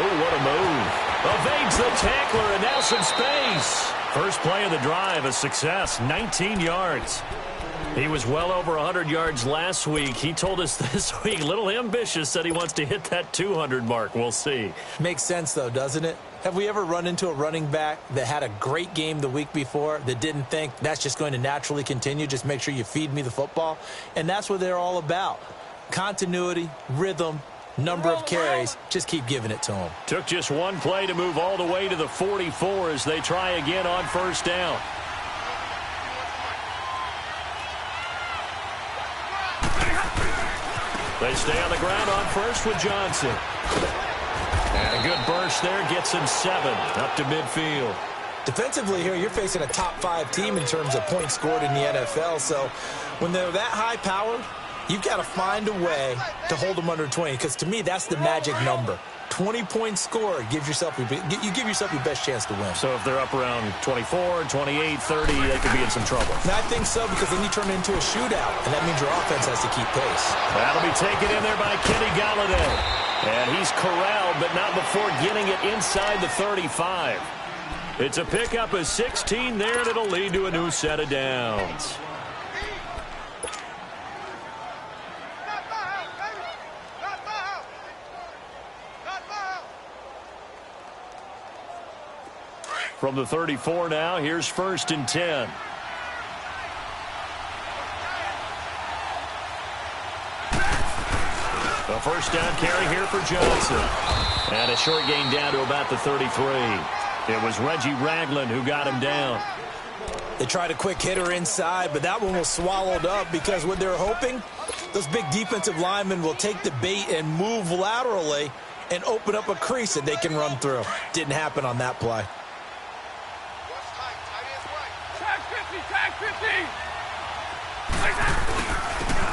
Oh, what a move. Evades the tackler and now some space. First play of the drive, a success, 19 yards. He was well over 100 yards last week. He told us this week, a little ambitious, said he wants to hit that 200 mark. We'll see. Makes sense, though, doesn't it? Have we ever run into a running back that had a great game the week before that didn't think that's just going to naturally continue? Just make sure you feed me the football. And that's what they're all about. Continuity, rhythm, number of carries. Just keep giving it to them. Took just one play to move all the way to the 44 as they try again on first down. They stay on the ground on first with Johnson. And a good burst there gets him 7 up to midfield. Defensively here, you're facing a top-5 team in terms of points scored in the NFL. So when they're that high-powered, you've got to find a way to hold them under 20. Because to me, that's the magic number. 20-point score gives yourself you give yourself your best chance to win. So if they're up around 24, 28, 30, they could be in some trouble. And I think so, because then you turn it into a shootout, and that means your offense has to keep pace. That'll be taken in there by Kenny Galladay. And he's corralled, but not before getting it inside the 35. It's a pickup of 16 there, and it'll lead to a new set of downs. From the 34 now, here's 1st and 10. A first down carry here for Johnson. And a short gain down to about the 33. It was Reggie Ragland who got him down. They tried a quick hitter inside, but that one was swallowed up because what they're hoping, those big defensive linemen will take the bait and move laterally and open up a crease that they can run through. Didn't happen on that play.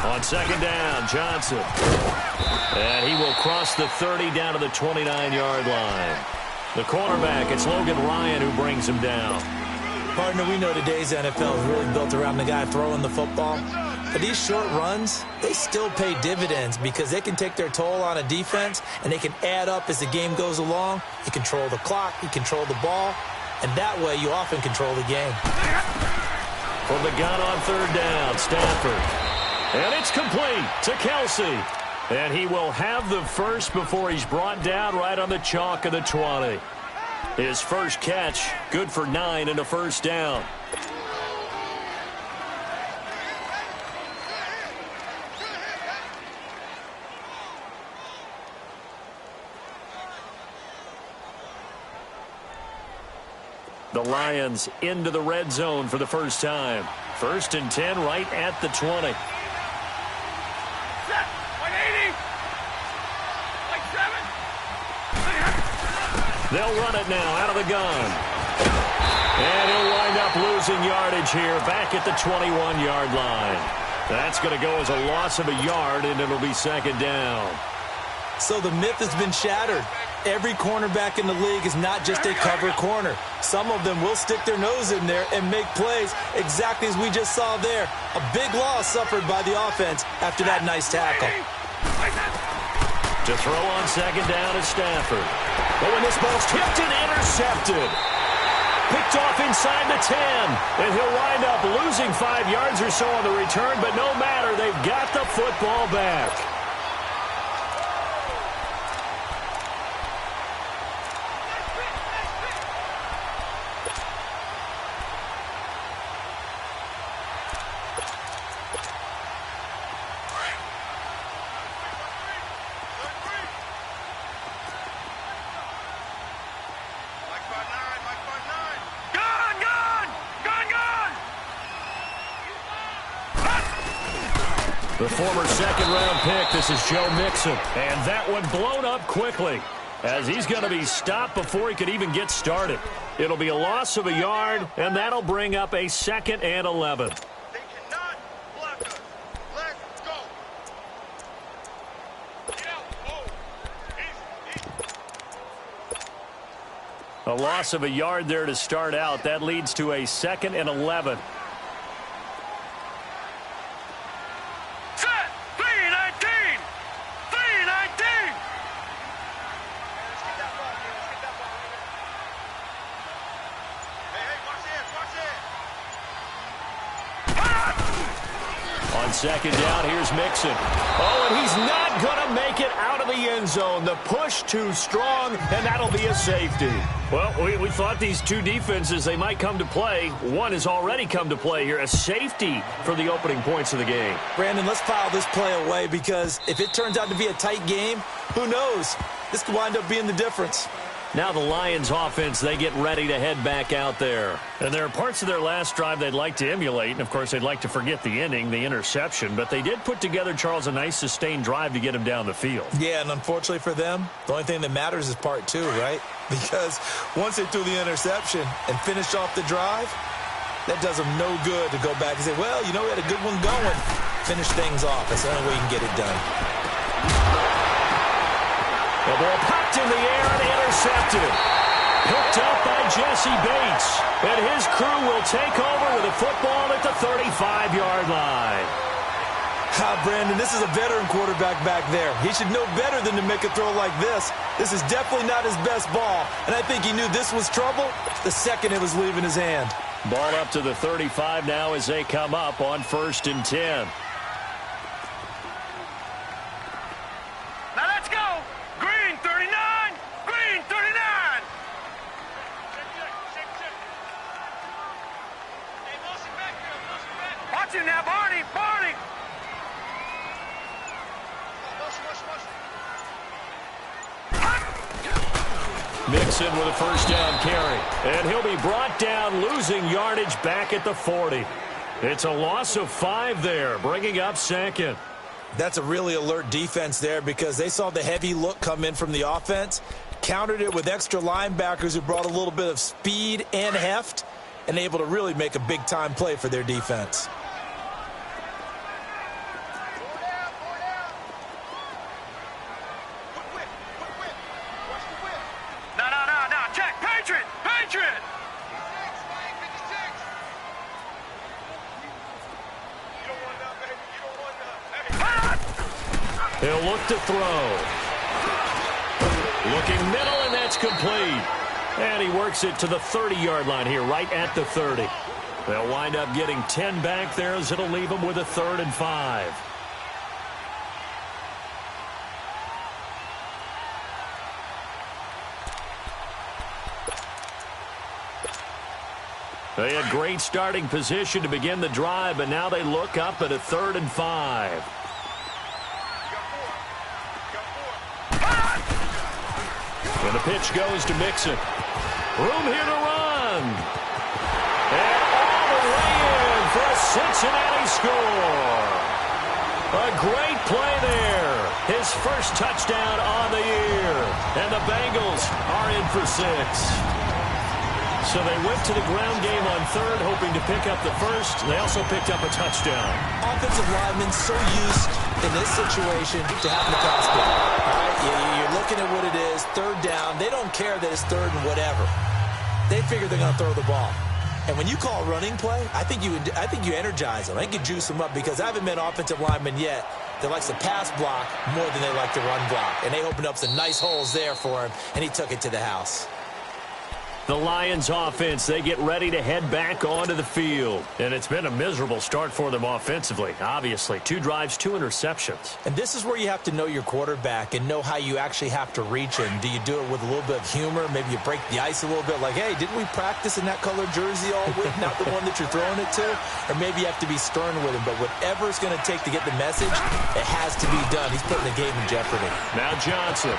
On second down, Johnson. And he will cross the 30 down to the 29-yard line. The cornerback, it's Logan Ryan who brings him down. Partner, we know today's NFL is really built around the guy throwing the football. But these short runs, they still pay dividends because they can take their toll on a defense and they can add up as the game goes along. You control the clock, you control the ball, and that way you often control the game. From the gun on third down, Stafford. And it's complete to Kelsey. And he will have the first before he's brought down right on the chalk of the 20. His first catch, good for 9 and a first down. The Lions into the red zone for the first time. 1st and 10 right at the 20. They'll run it now out of the gun. And he'll wind up losing yardage here back at the 21-yard line. That's going to go as a loss of a yard, and it'll be second down. So the myth has been shattered. Every cornerback in the league is not just a cover corner. Some of them will stick their nose in there and make plays exactly as we just saw there. A big loss suffered by the offense after that nice tackle. To throw on second down is Stafford. But when this ball's tipped and intercepted. Picked off inside the 10. And he'll wind up losing 5 yards or so on the return, but no matter, they've got the football back. The former second-round pick, this is Joe Mixon. And that one blown up quickly as he's going to be stopped before he could even get started. It'll be a loss of a yard, and that'll bring up a 2nd and 11. They cannot block us. Let's go. Get out. Oh. A loss of a yard there to start out. That leads to a 2nd and 11. Let's get that ball. On second down, here's Mixon. Oh, and he's not going to make it out of the end zone. The push too strong, and that'll be a safety. Well, we thought these two defenses, they might come to play. One has already come to play here, a safety for the opening points of the game. Brandon, let's file this play away because if it turns out to be a tight game, who knows? This could wind up being the difference. Now the Lions offense, they get ready to head back out there. And there are parts of their last drive they'd like to emulate. And, of course, they'd like to forget the inning, the interception. But they did put together, Charles, a nice sustained drive to get him down the field. Yeah, and unfortunately for them, the only thing that matters is part two, right? Because once they threw the interception and finished off the drive, that does them no good to go back and say, well, you know, we had a good one going. Finish things off. That's the only way you can get it done. The ball popped in the air and intercepted. Picked up by Jesse Bates. And his crew will take over with a football at the 35-yard line. Brandon, this is a veteran quarterback back there. He should know better than to make a throw like this. This is definitely not his best ball. And I think he knew this was trouble the second it was leaving his hand. Ball up to the 35 now as they come up on 1st and 10. Now let's go. Green 39. Green 39. Watch him now, Barney. Barney. Mixon with a first down carry. And he'll be brought down, losing yardage back at the 40. It's a loss of 5 there, bringing up second. That's a really alert defense there because they saw the heavy look come in from the offense, countered it with extra linebackers who brought a little bit of speed and heft, and able to really make a big-time play for their defense. No. Check. Patriot. Patriot. He'll look to throw. Looking middle, and that's complete. And he works it to the 30-yard line here, right at the 30. They'll wind up getting 10 back there as it'll leave them with a 3rd and 5. They had great starting position to begin the drive, but now they look up at a 3rd and 5. And the pitch goes to Mixon. Room here to run. And all the way in for a Cincinnati score. A great play there. His first touchdown on the year. And the Bengals are in for 6. So they went to the ground game on 3rd, hoping to pick up the first. They also picked up a touchdown. Offensive linemen so used in this situation to having the pass play. All right, you're looking at what it is, 3rd down. They don't care that it's 3rd and whatever. They figure they're going to throw the ball. And when you call a running play, I think you energize them. I think you juice them up because I haven't met offensive linemen yet that likes to pass block more than they like to run block. And they opened up some nice holes there for him, and he took it to the house. The Lions offense, they get ready to head back onto the field. And it's been a miserable start for them offensively, obviously. 2 drives, 2 interceptions. And this is where you have to know your quarterback and know how you actually have to reach him. Do you do it with a little bit of humor? Maybe you break the ice a little bit like, hey, didn't we practice in that colored jersey all week? Not the one that you're throwing it to? Or maybe you have to be stern with him. But whatever it's going to take to get the message, it has to be done. He's putting the game in jeopardy. Now Johnson.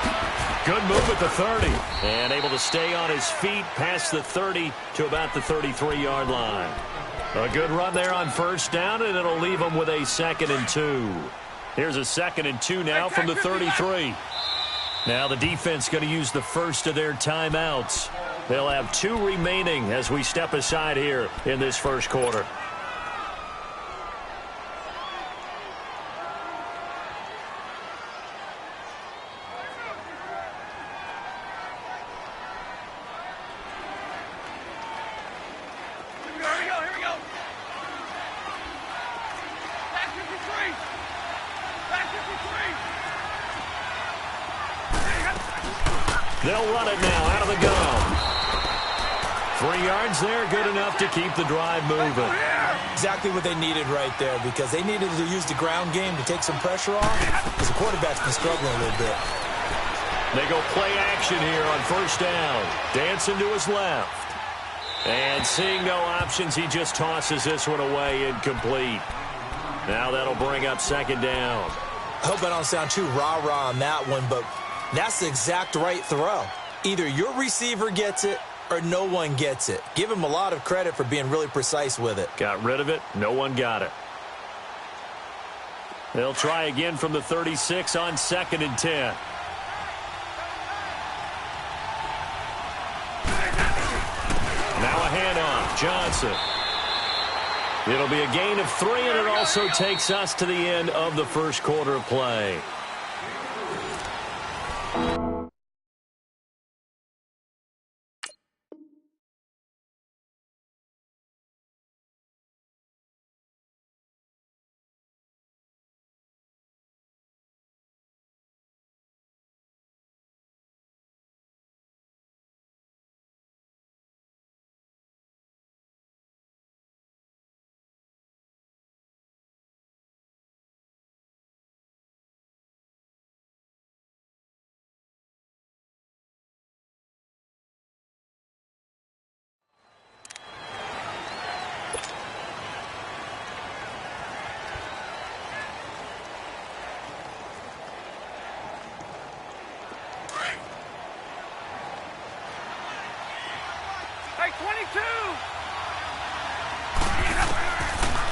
Good move at the 30. And able to stay on his feet past the 30 to about the 33-yard line. A good run there on 1st down, and it'll leave them with a 2nd and 2. Here's a 2nd and 2 now from the 33. Now the defense going to use the first of their timeouts. They'll have 2 remaining as we step aside here in this first quarter. They'll run it now out of the gun. 3 yards there, good enough to keep the drive moving. Exactly what they needed right there, because they needed to use the ground game to take some pressure off, because the quarterback's been struggling a little bit. They go play action here on first down. Dancing to his left. And seeing no options, he just tosses this one away incomplete. Now that'll bring up second down. I hope I don't sound too rah-rah on that one, but that's the exact right throw. Either your receiver gets it or no one gets it. Give him a lot of credit for being really precise with it. Got rid of it. No one got it. They'll try again from the 36 on 2nd and 10. Now a handoff. Johnson. It'll be a gain of 3, and it also takes us to the end of the first quarter of play.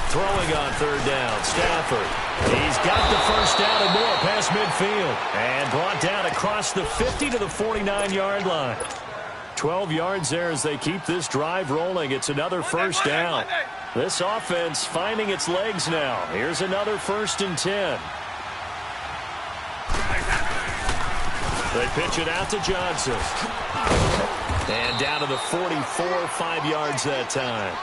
Throwing on third down, Stafford. He's got the first down and more past midfield. And brought down across the 50 to the 49-yard line. 12 yards there as they keep this drive rolling. It's another first down. This offense finding its legs now. Here's another 1st and 10. They pitch it out to Johnson. And down to the 44, 5 yards that time.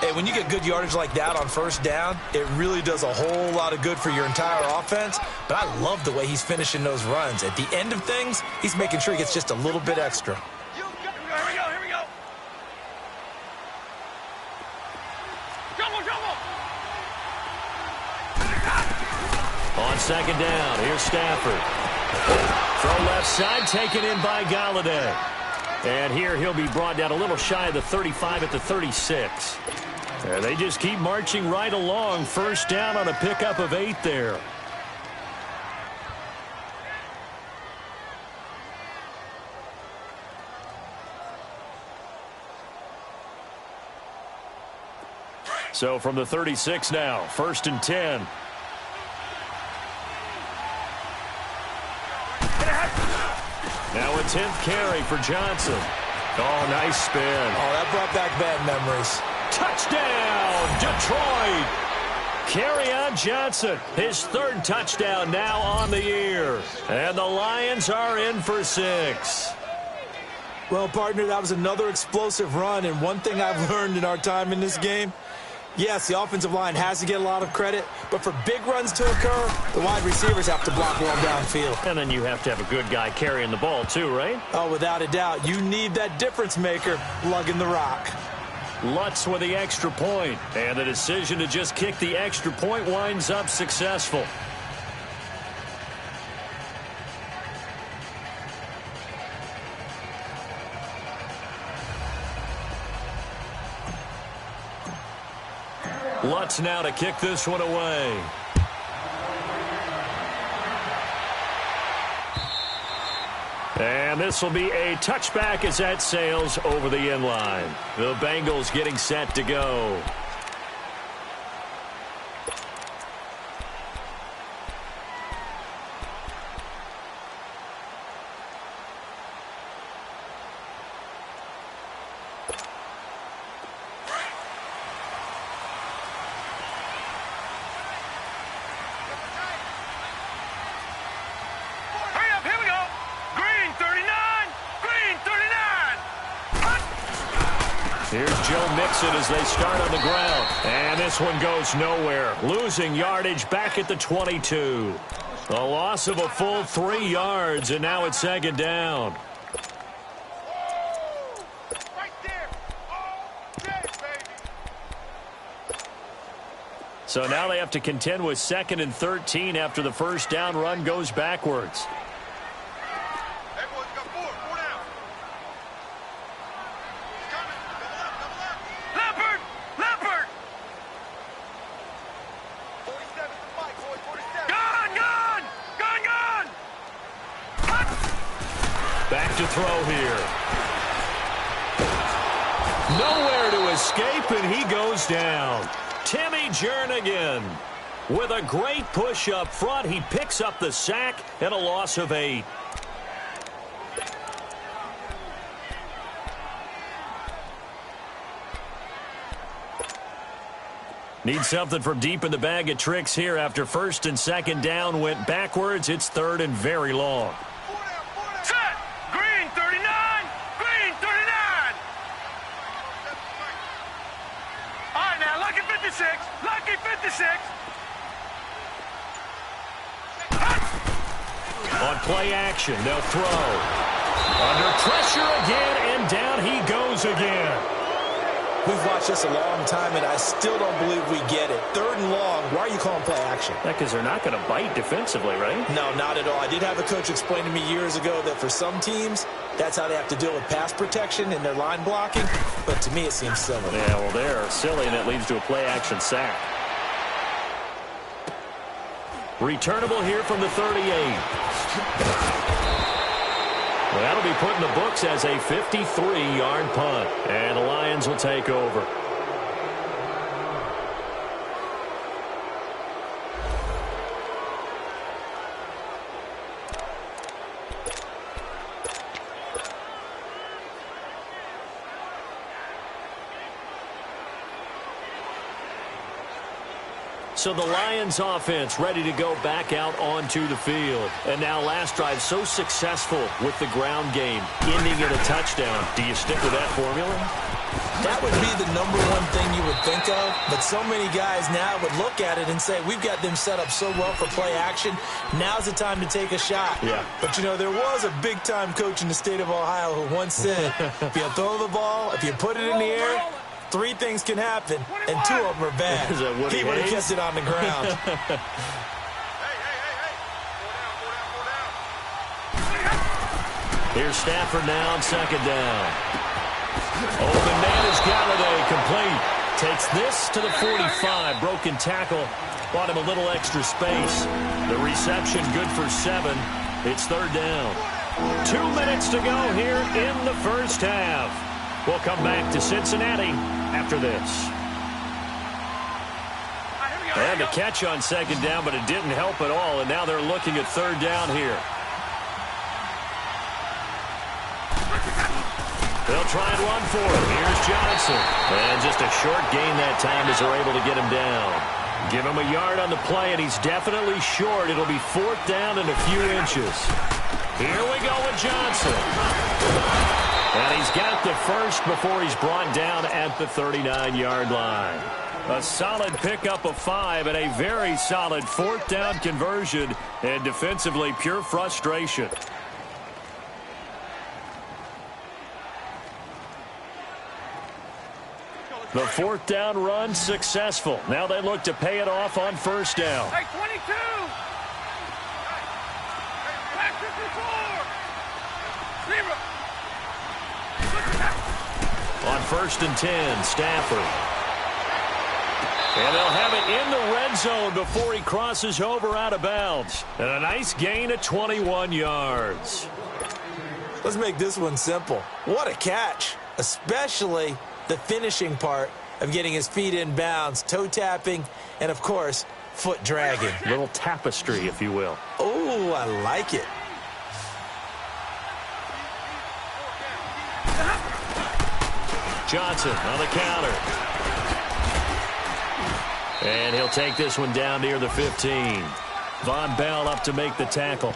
Hey, when you get good yardage like that on first down, it really does a whole lot of good for your entire offense. But I love the way he's finishing those runs. At the end of things, he's making sure he gets just a little bit extra. Here we go. Trouble. On second down, here's Stafford. Throw left side, taken in by Galladay. And here he'll be brought down a little shy of the 35 at the 36. They just keep marching right along. First down on a pickup of 8 there. So from the 36 now, 1st and 10. Now a 10th carry for Johnson. Oh, nice spin. Oh, that brought back bad memories. Touchdown, Detroit. Kerryon Johnson, his 3rd touchdown now on the year. And the Lions are in for 6. Well, partner, that was another explosive run. And one thing I've learned in our time in this game, yes, the offensive line has to get a lot of credit, but for big runs to occur, the wide receivers have to block well downfield. And then you have to have a good guy carrying the ball too, right? Oh, without a doubt. You need that difference maker lugging the rock. Lutz with the extra point, and the decision to just kick the extra point winds up successful. Lutz now to kick this one away. And this will be a touchback as that sails over the end line. The Bengals getting set to go. Here's Joe Mixon as they start on the ground. And this one goes nowhere. Losing yardage back at the 22. A loss of a full 3 yards, and now it's 2nd down. Right there. Oh, yeah, baby. So now they have to contend with 2nd and 13 after the first down run goes backwards. Everyone's got four down. He's coming. Double left. Leopard! 47 to Mike, boys, 47. Gone! Back to throw here. Nowhere to escape, and he goes down. Timmy Jernigan with a great push up front. He picks up the sack and a loss of 8. Need something from deep in the bag of tricks here after 1st and 2nd down went backwards. It's 3rd and very long. Set! Green 39! Green 39! All right, now, lucky 56! Lucky 56! On play action, they'll throw. Under pressure again, and down he goes again. We've watched this a long time, and I still don't believe we get it. 3rd and long, why are you calling play action? Yeah, because they're not going to bite defensively, right? No, not at all. I did have a coach explain to me years ago that for some teams, that's how they have to deal with pass protection and their line blocking. But to me, it seems silly. Yeah, well, they're silly, and it leads to a play action sack. Returnable here from the 38. Well, that'll be put in the books as a 53-yard punt. And the Lions will take over. So the Lions offense ready to go back out onto the field. And now last drive so successful with the ground game, ending in a touchdown. Do you stick with that formula? That would be the #1 thing you would think of, but so many guys now would look at it and say, we've got them set up so well for play action, now's the time to take a shot. Yeah. But, you know, there was a big-time coach in the state of Ohio who once said, if you throw the ball, if you put it in the air, 3 things can happen, and 2 of them are bad. He would have kept it on the ground. Hey. Four down. Here's Stafford now on 2nd down. Open man is Galladay, complete. Takes this to the 45. Broken tackle. Bought him a little extra space. The reception good for 7. It's 3rd down. 2 minutes to go here in the first half. We'll come back to Cincinnati after this. And a catch on 2nd down, but it didn't help at all. And now they're looking at 3rd down here. They'll try and run for it. Here's Johnson. And just a short gain that time as they're able to get him down. Give him a yard on the play, and he's definitely short. It'll be 4th down and a few inches. Here we go with Johnson. And he's got the first before he's brought down at the 39-yard line. A solid pickup of 5 and a very solid 4th down conversion, and defensively pure frustration. The 4th down run successful. Now they look to pay it off on 1st down. Hey, 22! Back 54! On 1st and 10, Stafford. And they'll have it in the red zone before he crosses over out of bounds. And a nice gain of 21 yards. Let's make this one simple. What a catch, especially the finishing part of getting his feet in bounds, toe tapping, and, of course, foot dragging. Little tapestry, if you will. Oh, I like it. Johnson on the counter. And he'll take this one down near the 15. Von Bell up to make the tackle.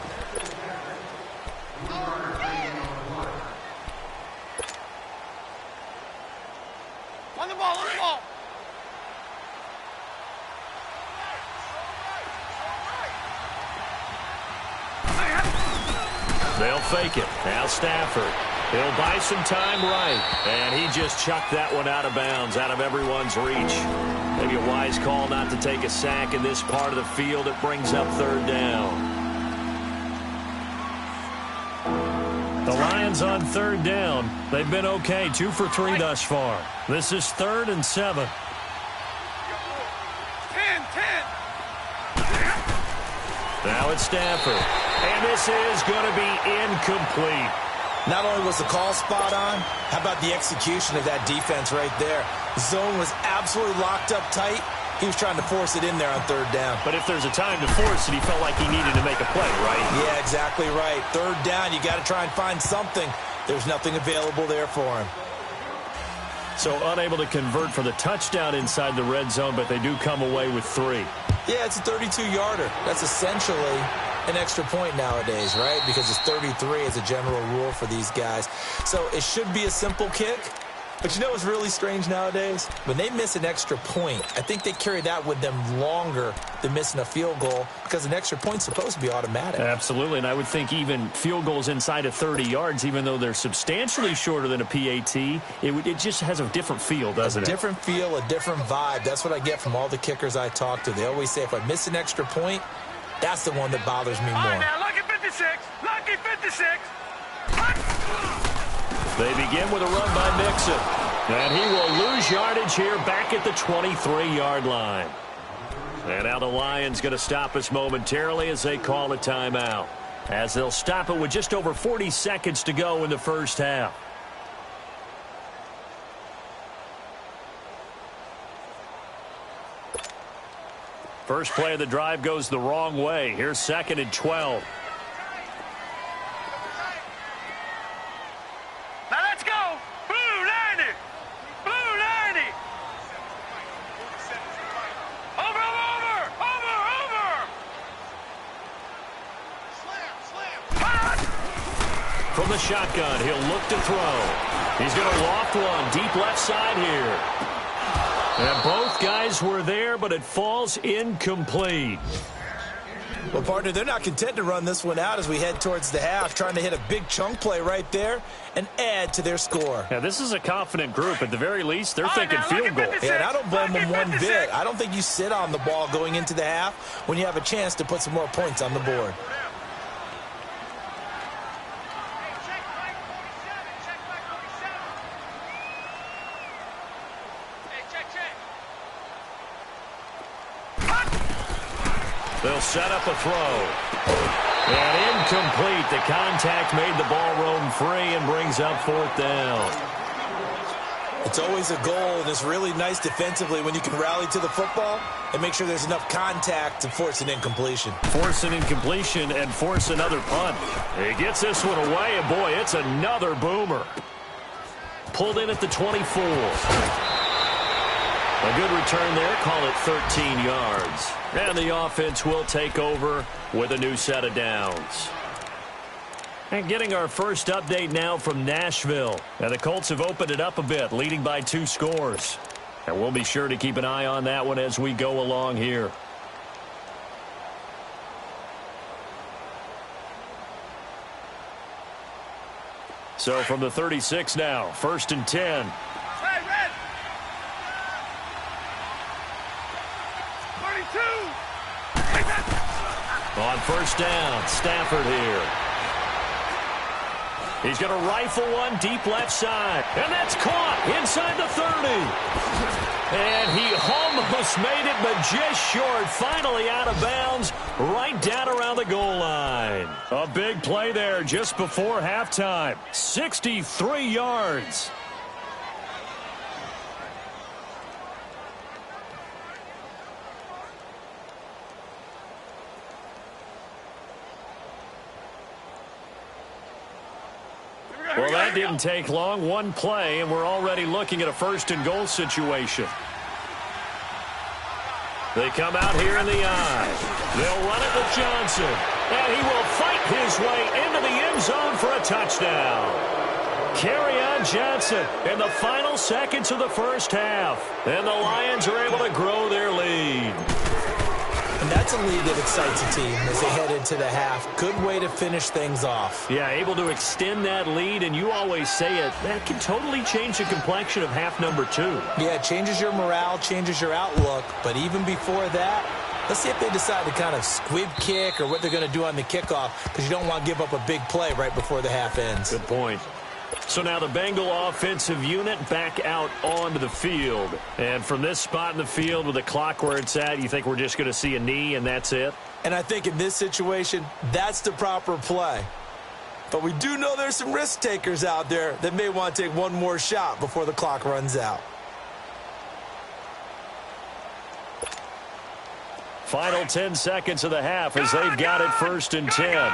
On the ball, on the ball! They'll fake it. Now Stafford. He'll buy some time right. And he just chucked that one out of bounds, out of everyone's reach. Maybe a wise call not to take a sack in this part of the field. It brings up third down. The Lions on third down. They've been okay, 2 for 3 thus far. This is 3rd and 7. 10. Now it's Stafford. And this is going to be incomplete. Not only was the call spot on, how about the execution of that defense right there? Zone was absolutely locked up tight. He was trying to force it in there on third down. But if there's a time to force it, he felt like he needed to make a play, right? Yeah, exactly right. Third down, you got to try and find something. There's nothing available there for him. So unable to convert for the touchdown inside the red zone, but they do come away with 3. Yeah, it's a 32-yarder. That's essentially an extra point nowadays, right? Because it's 33 as a general rule for these guys. So it should be a simple kick. But you know what's really strange nowadays? When they miss an extra point, I think they carry that with them longer than missing a field goal because an extra point's supposed to be automatic. Absolutely, and I would think even field goals inside of 30 yards, even though they're substantially shorter than a PAT, it just has a different feel, doesn't it? A different feel, a different vibe. That's what I get from all the kickers I talk to. They always say if I miss an extra point, that's the one that bothers me more. All right, now, lucky 56. Lucky 56. They begin with a run by Mixon. And he will lose yardage here back at the 23-yard line. And now the Lions going to stop us momentarily as they call a timeout. As they'll stop it with just over 40 seconds to go in the first half. First play of the drive goes the wrong way. Here's 2nd and 12. From the shotgun, he'll look to throw. He's going to loft one deep left side here. And both guys were there, but it falls incomplete. Well, partner, they're not content to run this one out as we head towards the half, trying to hit a big chunk play right there and add to their score. Yeah, this is a confident group. At the very least, they're thinking field goal. Yeah, and I don't blame them one bit. I don't think you sit on the ball going into the half when you have a chance to put some more points on the board. They'll set up a throw. And incomplete. The contact made the ball roam free and brings up 4th down. It's always a goal, and it's really nice defensively when you can rally to the football and make sure there's enough contact to force an incompletion. Force an incompletion and force another punt. He gets this one away, and boy, it's another boomer. Pulled in at the 24. A good return there, call it 13 yards. And the offense will take over with a new set of downs. And getting our first update now from Nashville. And the Colts have opened it up a bit, leading by 2 scores. And we'll be sure to keep an eye on that one as we go along here. So from the 36 now, 1st and 10. On first down, Stafford here. He's going to rifle one deep left side. And that's caught inside the 30. And he almost made it, but just short. Finally out of bounds, right down around the goal line. A big play there just before halftime. 63 yards. Well, that didn't take long. One play, and we're already looking at a 1st and goal situation. They come out here in the eye. They'll run it with Johnson. And he will fight his way into the end zone for a touchdown. Kerryon Johnson in the final seconds of the first half. And the Lions are able to grow their lead. And That's a lead that excites a team as they head into the half. Good way to finish things off. Yeah, able to extend that lead, and you always say it, that can totally change the complexion of half number 2. Yeah, it changes your morale, changes your outlook, but even before that, let's see if they decide to kind of squib kick or what they're going to do on the kickoff, because you don't want to give up a big play right before the half ends. Good point. So now the Bengal offensive unit back out onto the field. And from this spot in the field with the clock where it's at, you think we're just going to see a knee and that's it? And I think in this situation, that's the proper play. But we do know there's some risk takers out there that may want to take one more shot before the clock runs out. Final 10 seconds of the half as they've got it 1st and 10.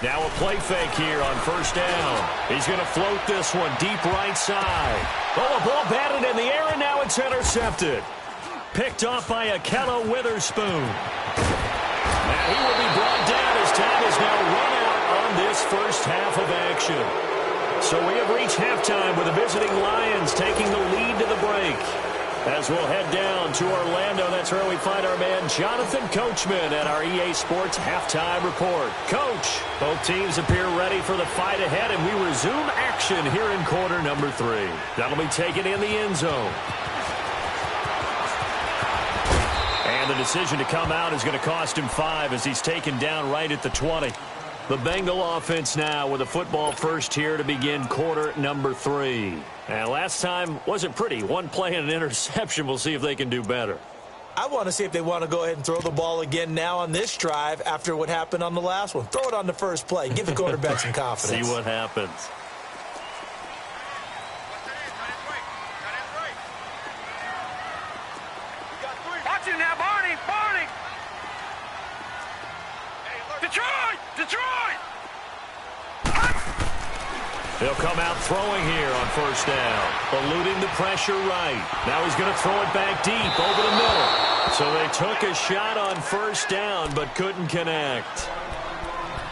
Now a play fake here on 1st down. He's going to float this one deep right side. Oh, a ball batted in the air, and now it's intercepted. Picked off by Akello Witherspoon. And he will be brought down as time is now run out on this first half of action. So we have reached halftime with the visiting Lions taking the lead to the break. As we'll head down to Orlando, that's where we find our man Jonathan Coachman at our EA Sports Halftime Report. Coach, both teams appear ready for the fight ahead, and we resume action here in quarter number 3. That'll be taken in the end zone. And the decision to come out is going to cost him 5 as he's taken down right at the 20. The Bengal offense now with a football first here to begin quarter number 3. And last time wasn't pretty. One play and an interception. We'll see if they can do better. I want to see if they want to go ahead and throw the ball again now on this drive after what happened on the last one. Throw it on the first play. Give the quarterback some confidence. See what happens. Watch him now, Barney! Barney! Detroit! Detroit! They'll come out throwing here on 1st down. Eluding the pressure right. Now he's going to throw it back deep over the middle. So they took a shot on 1st down but couldn't connect.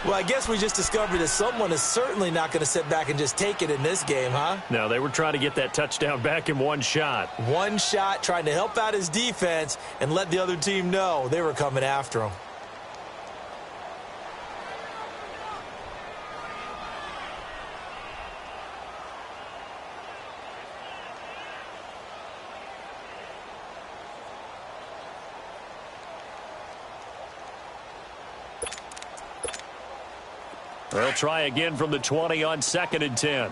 Well, I guess we just discovered that someone is certainly not going to sit back and just take it in this game, huh? No, they were trying to get that touchdown back in one shot. One shot, trying to help out his defense and let the other team know they were coming after him. They'll try again from the 20 on 2nd and 10.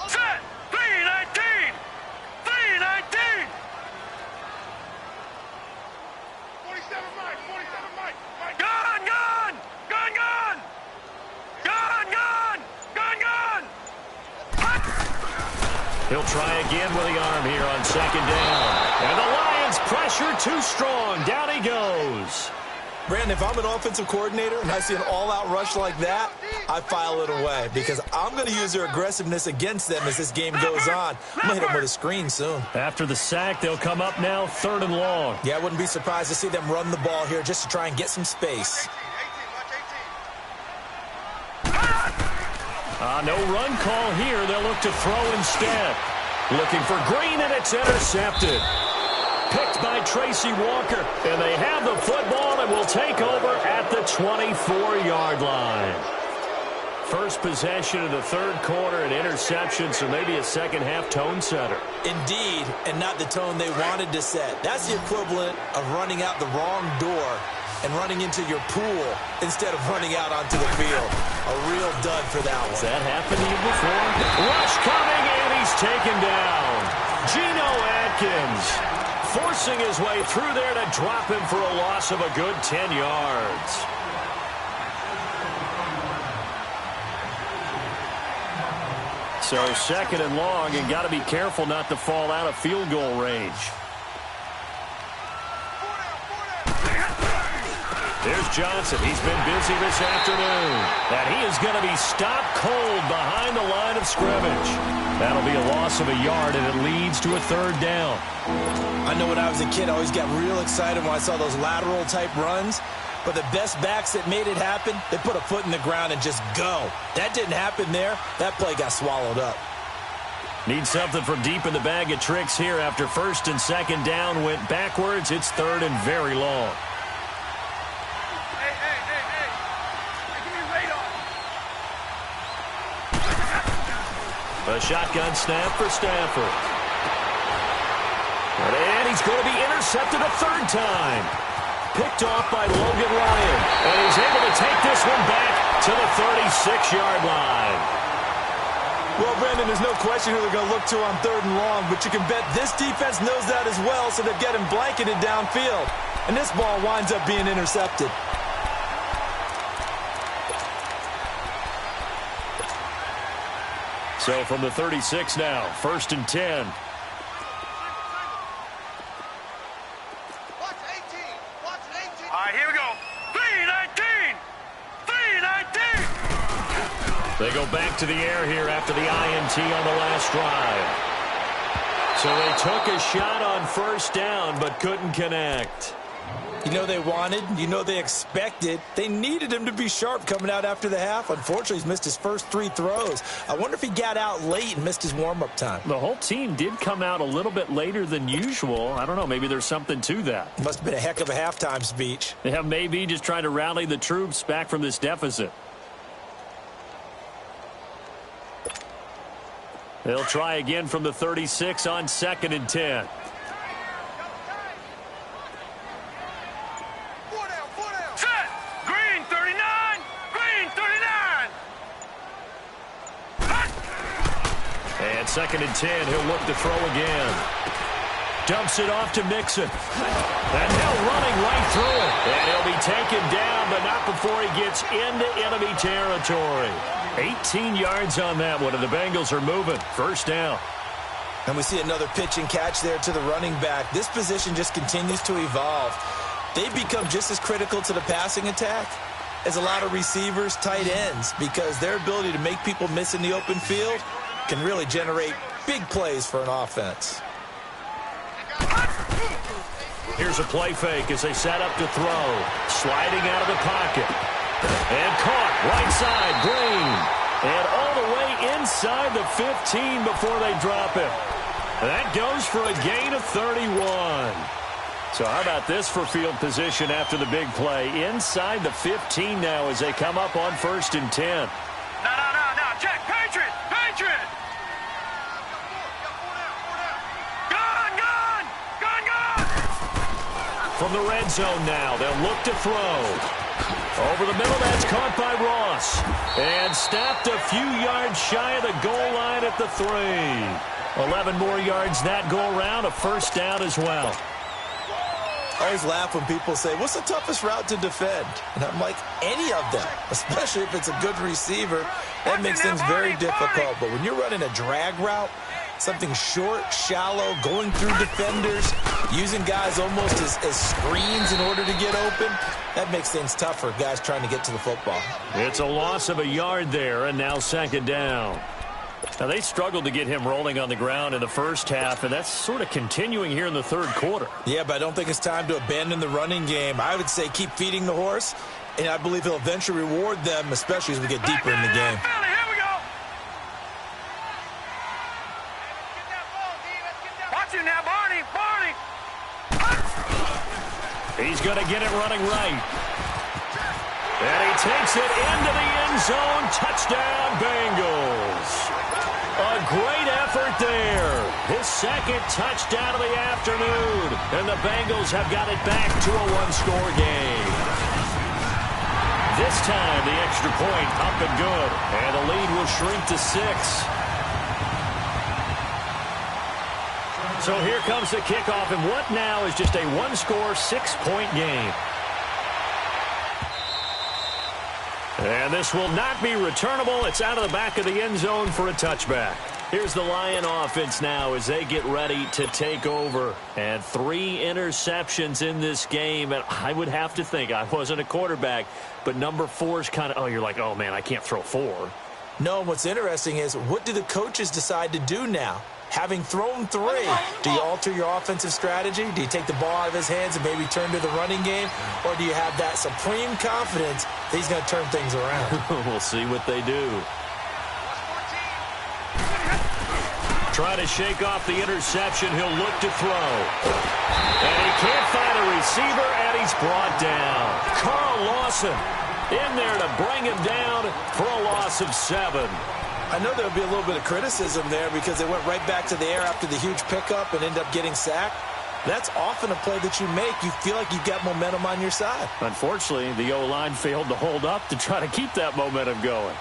Set! 3-19! 3-19! 47 Mike! 47 Mike! Gun! Gun! Gun! Gun! Gun! Gun! Gun! Gun! He'll try again with the arm here on 2nd down. And the Lions pressure too strong. Down he goes. Brandon, if I'm an offensive coordinator and I see an all-out rush like that, I file it away because I'm going to use their aggressiveness against them as this game goes on. I'm going to hit them with a screen soon. After the sack, they'll come up now 3rd and long. Yeah, I wouldn't be surprised to see them run the ball here just to try and get some space. No run call here. They'll look to throw instead. Looking for Green, and it's intercepted. Picked by Tracy Walker. And they have the football and will take over at the 24-yard line. First possession of the 3rd quarter, an interception, so maybe a second-half tone setter. Indeed, and not the tone they wanted to set. That's the equivalent of running out the wrong door and running into your pool instead of running out onto the field. A real dud for that one. Has that happened to you before? Rush coming, and he's taken down. Geno Atkins forcing his way through there to drop him for a loss of a good 10 yards. So 2nd and long, and got to be careful not to fall out of field goal range. Here's Johnson. He's been busy this afternoon. And he is going to be stopped cold behind the line of scrimmage. That'll be a loss of a yard, and it leads to a third down. I know when I was a kid, I always got real excited when I saw those lateral-type runs. But the best backs that made it happen, they put a foot in the ground and just go. That didn't happen there. That play got swallowed up. Need something from deep in the bag of tricks here after first and second down went backwards. It's third and very long. Hey. Give me radar. A shotgun snap for Stafford. And he's going to be intercepted a third time. Picked off by Logan Ryan. And he's able to take this one back to the 36-yard line. Well, Brandon, there's no question who they're going to look to on third and long, but you can bet this defense knows that as well, so they're getting blanketed downfield. And this ball winds up being intercepted. So from the 36 now, first and 10. All right, here we go. 3-19. 3-19. They go back to the air here after the INT on the last drive. So they took a shot on first down but couldn't connect. You know they wanted, you know they expected. They needed him to be sharp coming out after the half. Unfortunately, he's missed his first 3 throws. I wonder if he got out late and missed his warm-up time. The whole team did come out a little bit later than usual. I don't know, maybe there's something to that. Must have been a heck of a halftime speech. Yeah, maybe just trying to rally the troops back from this deficit. They'll try again from the 36 on second and 10. Set. Green 39. Green 39. And second and 10, he'll look to throw again. Dumps it off to Mixon. And Hill running right through it. And he'll be taken down, but not before he gets into enemy territory. 18 yards on that one, and the Bengals are moving. First down. And we see another pitch and catch there to the running back. This position just continues to evolve. They've become just as critical to the passing attack as a lot of receivers, tight ends, because their ability to make people miss in the open field can really generate big plays for an offense. Here's a play fake as they set up to throw. Sliding out of the pocket. And caught right side, Green. And all the way inside the 15 before they drop it. That goes for a gain of 31. So how about this for field position after the big play? Inside the 15 now as they come up on first and 10. No. Check. Patriot. Gun. From the red zone now, they'll look to throw. Over the middle, that's caught by Ross. And stopped a few yards shy of the goal line at the 3. 11 more yards that go around, a first down as well. I always laugh when people say, what's the toughest route to defend? And I'm like, any of them, especially if it's a good receiver. That makes things very difficult. But when you're running a drag route, something short, shallow, going through defenders, using guys almost as screens in order to get open, that makes things tough for guys trying to get to the football. It's a loss of a yard there, and now second down. Now, they struggled to get him rolling on the ground in the first half, and that's sort of continuing here in the third quarter. Yeah, but I don't think it's time to abandon the running game. I would say keep feeding the horse, and I believe he'll eventually reward them, especially as we get deeper in the game. Here we go. Watch it now, Barney. He's going to get it running right. And he takes it into the end zone. Touchdown, Bengals. A great effort there. His second touchdown of the afternoon. And the Bengals have got it back to a one-score game. This time, the extra point up and good. And the lead will shrink to 6. So here comes the kickoff, and what now is just a one-score, 6-point game. And this will not be returnable. It's out of the back of the end zone for a touchback. Here's the Lion offense now as they get ready to take over. And 3 interceptions in this game. And I would have to think, I wasn't a quarterback, but number 4 is kind of, oh, you're like, oh, man, I can't throw 4. No, what's interesting is what do the coaches decide to do now? Having thrown 3, do you alter your offensive strategy? Do you take the ball out of his hands and maybe turn to the running game? Or do you have that supreme confidence that he's going to turn things around? We'll see what they do. Try to shake off the interception. He'll look to throw. And he can't find a receiver, and he's brought down. Carl Lawson in there to bring him down for a loss of 7. I know there'll be a little bit of criticism there because they went right back to the air after the huge pickup and ended up getting sacked. That's often a play that you make. You feel like you've got momentum on your side. Unfortunately, the O-line failed to hold up to try to keep that momentum going.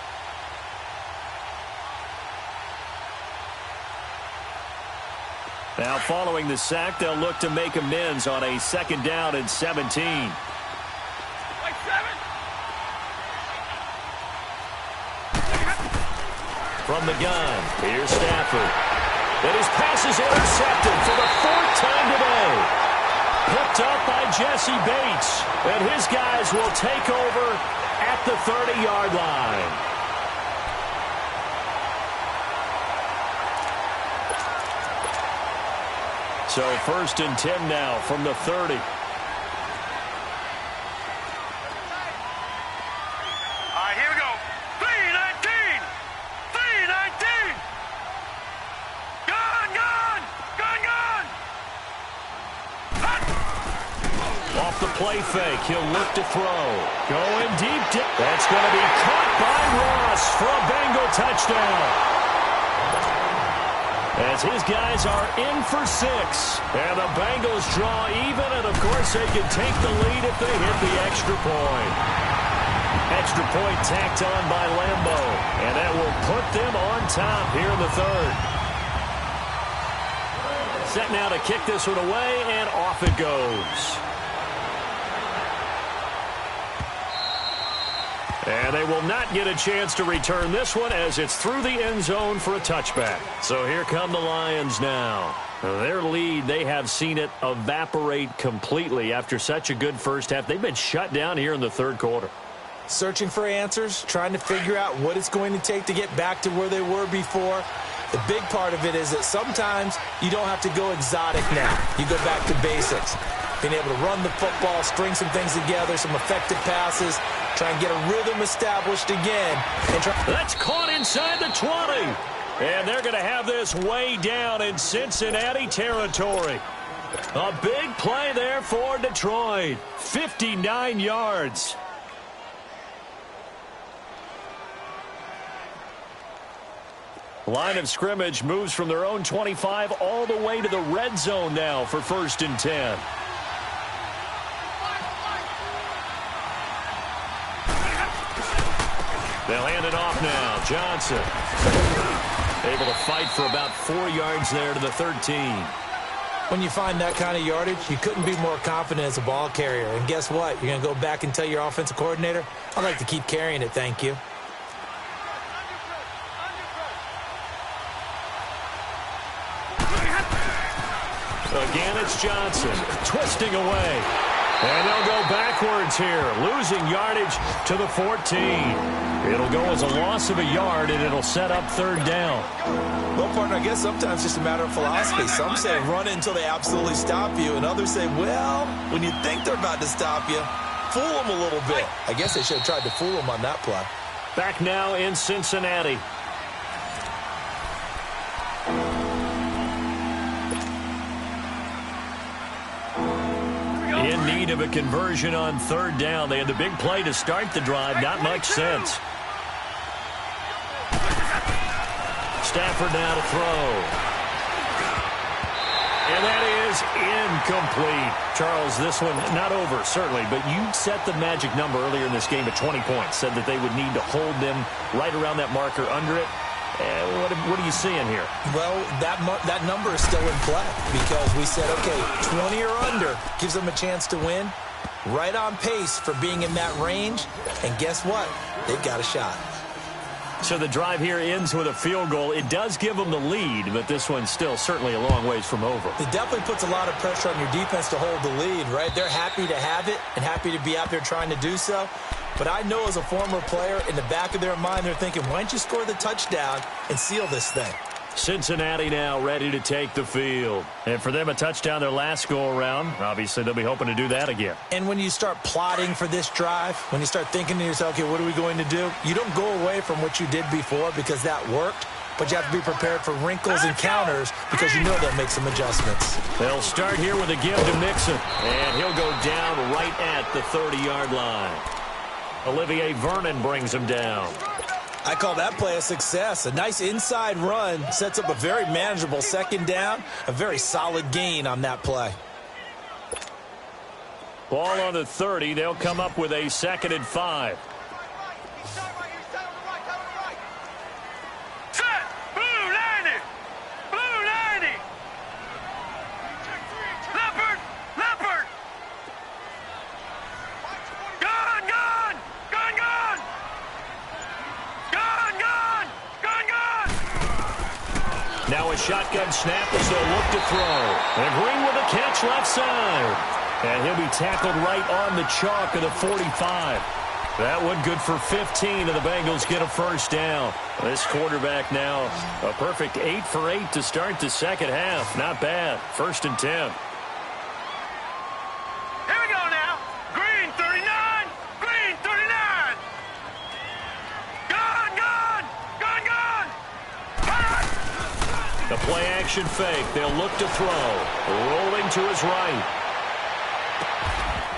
Now, following the sack, they'll look to make amends on a 2nd down and 17. From the gun, here's Stafford. And his pass is intercepted for the 4th time today. Picked up by Jesse Bates. And his guys will take over at the 30-yard line. So 1st and 10 now from the 30. Play fake. He'll look to throw. Going deep. That's going to be caught by Ross for a Bengal touchdown. As his guys are in for 6. And the Bengals draw even. And, of course, they can take the lead if they hit the extra point. Extra point tacked on by Lambo. And that will put them on top here in the 3rd. Set now to kick this one away. And off it goes. And they will not get a chance to return this one as it's through the end zone for a touchback. So here come the Lions now. Their lead, they have seen it evaporate completely after such a good first half. They've been shut down here in the 3rd quarter. Searching for answers, trying to figure out what it's going to take to get back to where they were before. The big part of it is that sometimes you don't have to go exotic now. You go back to basics. Being able to run the football, string some things together, some effective passes, try and get a rhythm established again. That's caught inside the 20. And they're going to have this way down in Cincinnati territory. A big play there for Detroit. 59 yards. Line of scrimmage moves from their own 25 all the way to the red zone now for 1st and 10. They'll hand it off now. Johnson able to fight for about 4 yards there to the 13. When you find that kind of yardage, you couldn't be more confident as a ball carrier. And guess what? You're going to go back and tell your offensive coordinator, I'd like to keep carrying it, thank you. Again, it's Johnson twisting away. And they'll go backwards here, losing yardage to the 14. It'll go as a loss of a yard, and it'll set up 3rd down. Well, partner, I guess sometimes it's just a matter of philosophy. Some say run until they absolutely stop you, and others say, well, when you think they're about to stop you, fool them a little bit. I guess they should have tried to fool them on that play. Back now in Cincinnati. In need of a conversion on 3rd down. They had the big play to start the drive. Not much sense. Stafford now to throw. And that is incomplete. Charles, this one not over, certainly, but you set the magic number earlier in this game at 20 points. Said that they would need to hold them right around that marker under it. What are you seeing here? Well, that number is still in play because we said, okay, 20 or under gives them a chance to win. Right on pace for being in that range. And guess what? They've got a shot. So the drive here ends with a field goal. It does give them the lead, but this one's still certainly a long ways from over. It definitely puts a lot of pressure on your defense to hold the lead, right? They're happy to have it and happy to be out there trying to do so. But I know as a former player, in the back of their mind, they're thinking, why don't you score the touchdown and seal this thing? Cincinnati now ready to take the field. And for them, a touchdown their last go-around. Obviously, they'll be hoping to do that again. And when you start plotting for this drive, when you start thinking to yourself, okay, what are we going to do? You don't go away from what you did before because that worked, but you have to be prepared for wrinkles and counters because you know they'll make some adjustments. They'll start here with a give to Mixon, and he'll go down right at the 30-yard line. Olivier Vernon brings him down. I call that play a success. A nice inside run sets up a very manageable second down, a very solid gain on that play. Ball on the 30. They'll come up with a 2nd and 5. Set! Blue 90! Blue 90! Leopard! Leopard! Gun! Gun! Gun! Gun! Gun! Gun! Gun! Gun! Now a shotgun snap as they'll look to throw. And Green with a catch left side. And he'll be tackled right on the chalk of the 45. That one good for 15, and the Bengals get a first down. This quarterback now a perfect 8 for 8 to start the second half. Not bad. 1st and 10. Here we go now. Green 39. Green 39. Gun! Gun! Gun! Gun! Gun! The play action fake. They'll look to throw. Rolling to his right.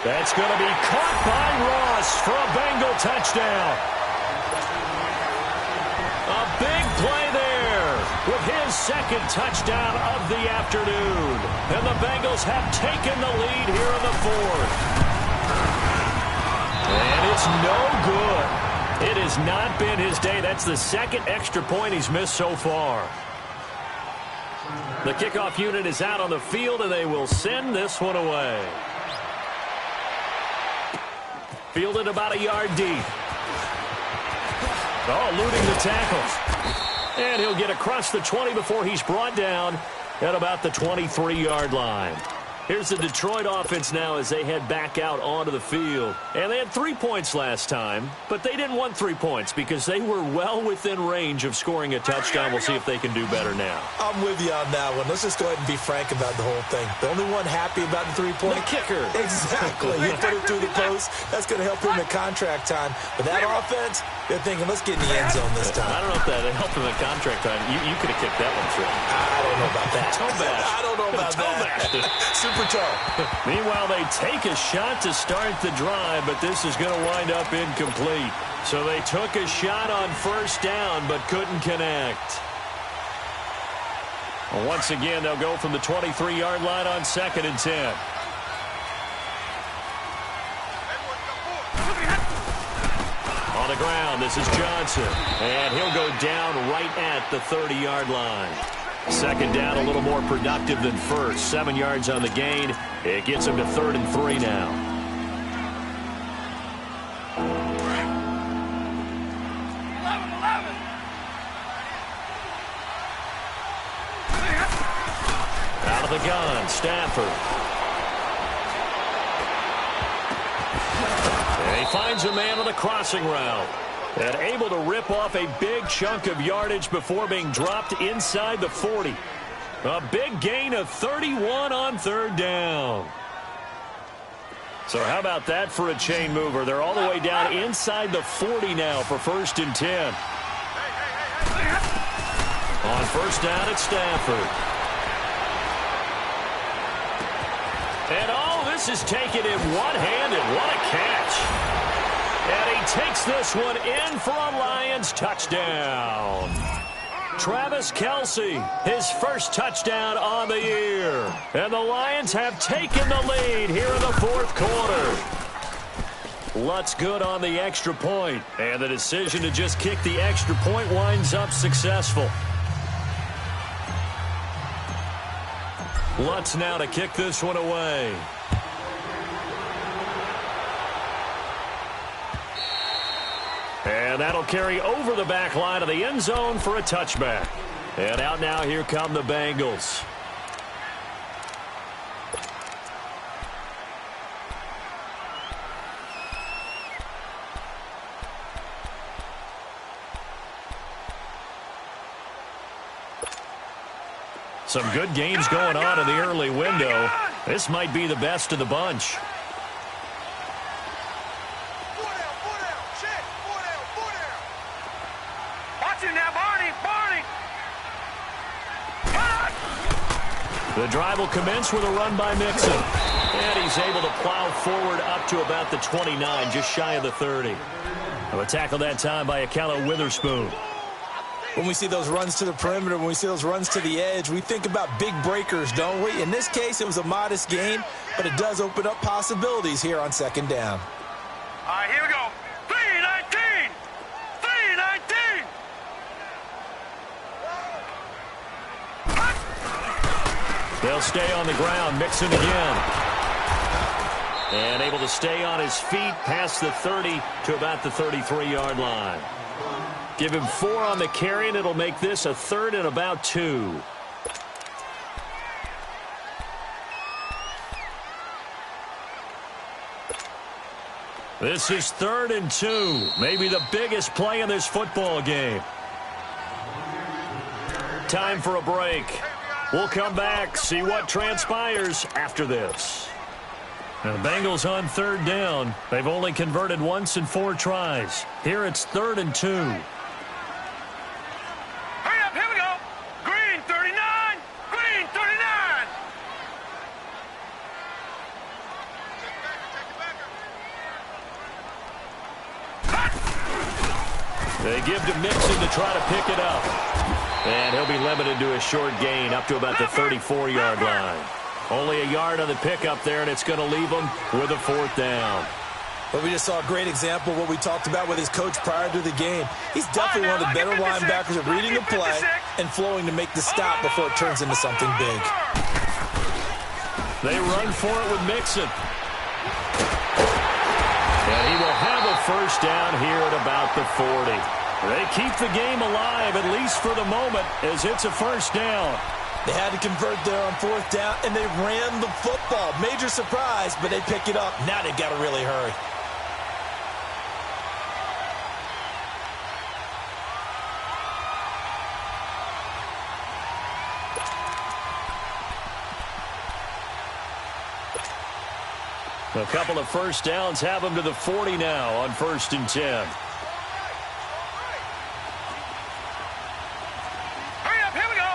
That's going to be caught by Ross for a Bengal touchdown. A big play there with his 2nd touchdown of the afternoon. And the Bengals have taken the lead here in the 4th. And it's no good. It has not been his day. That's the 2nd extra point he's missed so far. The kickoff unit is out on the field, and they will send this one away. Fielded about a yard deep. Oh, eluding the tackle. And he'll get across the 20 before he's brought down at about the 23-yard line. Here's the Detroit offense now as they head back out onto the field. And they had 3 points last time, but they didn't want 3 points because they were well within range of scoring a touchdown. We'll see if they can do better now. I'm with you on that one. Let's just go ahead and be frank about the whole thing. The only one happy about the 3-point. The kicker. Exactly. He put it through the post. That's going to help him in contract time. But that offense, they're thinking, let's get in the end zone this time. I don't know if that helped him in contract time. You could have kicked that one through. I don't know about that. Toe bash. I don't know about that. Super toe. Meanwhile, they take a shot to start the drive, but this is going to wind up incomplete. So they took a shot on 1st down, but couldn't connect. Once again, they'll go from the 23-yard line on 2nd and 10. On the ground, this is Johnson. And he'll go down right at the 30-yard line. 2nd down, a little more productive than 1st. 7 yards on the gain. It gets him to 3rd and 3 now. Out of the gun, Stafford. And he finds a man on the crossing route. And able to rip off a big chunk of yardage before being dropped inside the 40. A big gain of 31 on 3rd down. So how about that for a chain mover? They're all the way down inside the 40 now for 1st and 10. On 1st down, it's Stafford. And this is taken in one-handed. What a catch. And he takes this one in for a Lions touchdown. Travis Kelce, his 1st touchdown on the year. And the Lions have taken the lead here in the 4th quarter. Lutz good on the extra point. And the decision to just kick the extra point winds up successful. Lutz now to kick this one away. And that'll carry over the back line of the end zone for a touchback. And out now, here come the Bengals. Some good games going on in the early window. This might be the best of the bunch. Watch it now, Barney. The drive will commence with a run by Mixon. And he's able to plow forward up to about the 29, just shy of the 30. A tackle that time by Akella Witherspoon. When we see those runs to the perimeter, when we see those runs to the edge, we think about big breakers, don't we? In this case, it was a modest gain, but it does open up possibilities here on second down. All right, here we go. 3-19. 3-19. They'll stay on the ground. Mixon again. And able to stay on his feet past the 30 to about the 33-yard line. Give him 4 on the carry, and it'll make this a 3rd and about 2. This is 3rd and 2. Maybe the biggest play in this football game. Time for a break. We'll come back, see what transpires after this. Now, the Bengals on 3rd down. They've only converted once in 4 tries. Here it's 3rd and 2. They give to Mixon to try to pick it up. And he'll be limited to a short gain up to about the 34-yard line. Only a yard on the pickup there, and it's going to leave him with a 4th down. But we just saw a great example of what we talked about with his coach prior to the game. He's definitely one of the better linebackers at reading the play and flowing to make the stop before it turns into something big. They run for it with Mixon. And he will have a 1st down here at about the 40. They keep the game alive, at least for the moment, as it's a 1st down. They had to convert there on 4th down, and they ran the football. Major surprise, but they pick it up. Now they've got to really hurry. A couple of 1st downs have them to the 40 now on 1st and 10. Hurry up, here we go.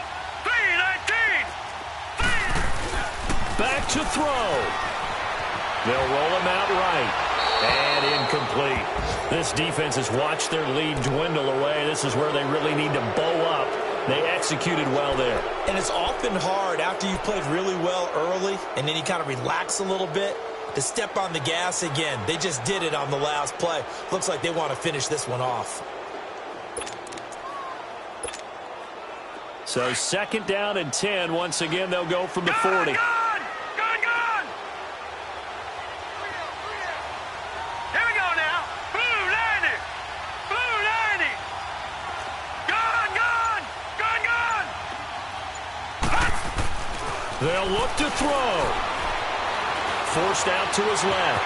3-19. Back to throw. They'll roll him out right. And incomplete. This defense has watched their lead dwindle away. This is where they really need to bow up. They executed well there. And it's often hard after you've played really well early and then you kind of relax a little bit to step on the gas again. They just did it on the last play. Looks like they want to finish this one off. So 2nd down and 10. Once again, they'll go from the 40. Gone! Here we go now. Blue 90. Gone! They'll look to throw. Forced out to his left.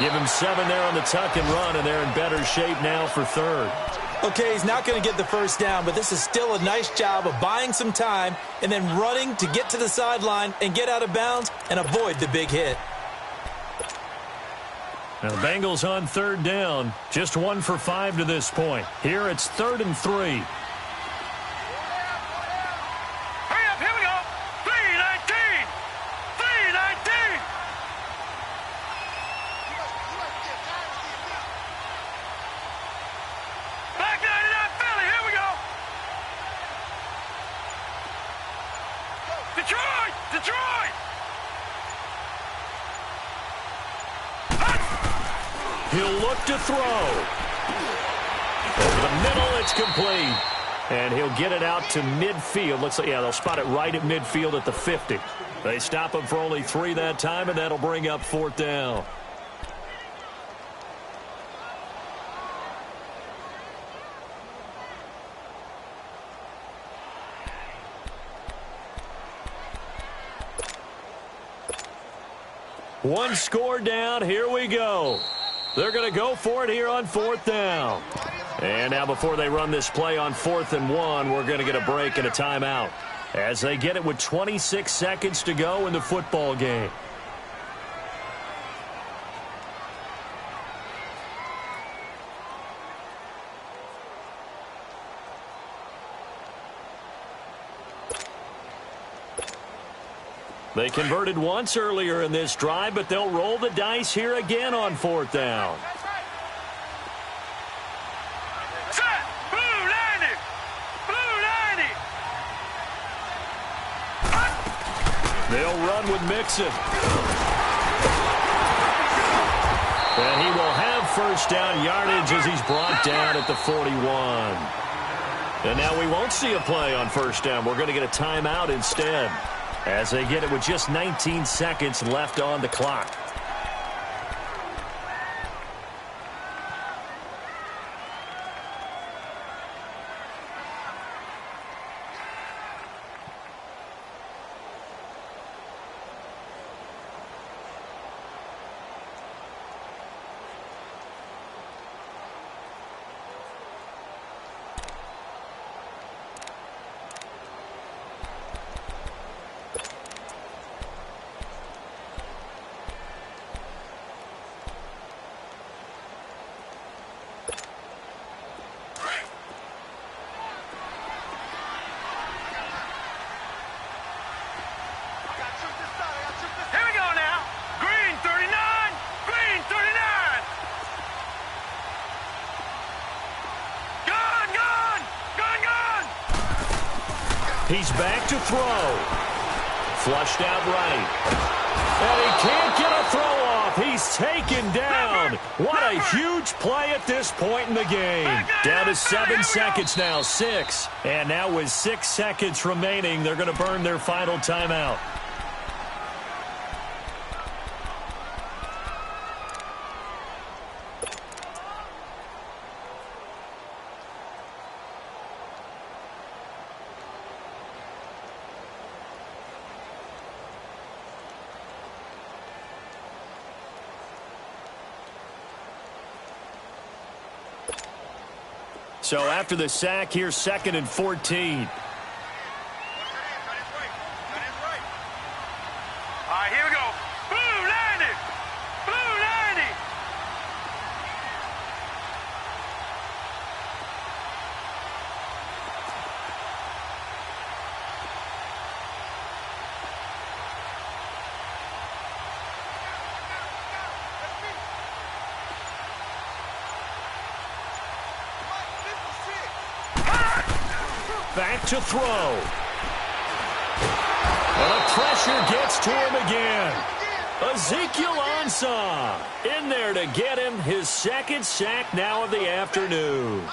Give him 7 there on the tuck and run, and they're in better shape now for 3rd. Okay, he's not going to get the 1st down, but this is still a nice job of buying some time and then running to get to the sideline and get out of bounds and avoid the big hit. Now the Bengals on 3rd down, just 1 for 5 to this point. Here it's 3rd and 3. Detroit! He'll look to throw. Over the middle, it's complete. And he'll get it out to midfield. Looks like, yeah, they'll spot it right at midfield at the 50. They stop him for only 3 that time, and that'll bring up 4th down. One score down. Here we go. They're going to go for it here on 4th down. And now before they run this play on 4th and 1, we're going to get a break and a timeout as they get it with 26 seconds to go in the football game. They converted once earlier in this drive, but they'll roll the dice here again on 4th down. Set! Blue 90! Blue 90! They'll run with Mixon. And he will have first down yardage as he's brought down at the 41. And now we won't see a play on first down. We're going to get a timeout instead, as they get it with just 19 seconds left on the clock. He's back to throw. Flushed out right. And he can't get a throw off. He's taken down. What a huge play at this point in the game. Down to 7 seconds now, 6. And now with 6 seconds remaining, they're going to burn their final timeout. So after the sack, here's 2nd and 14. All right, here we go. Blue 90! Blue 90! Back to throw. And the pressure gets to him again. Ezekiel Ansah in there to get him his 2nd sack now of the afternoon.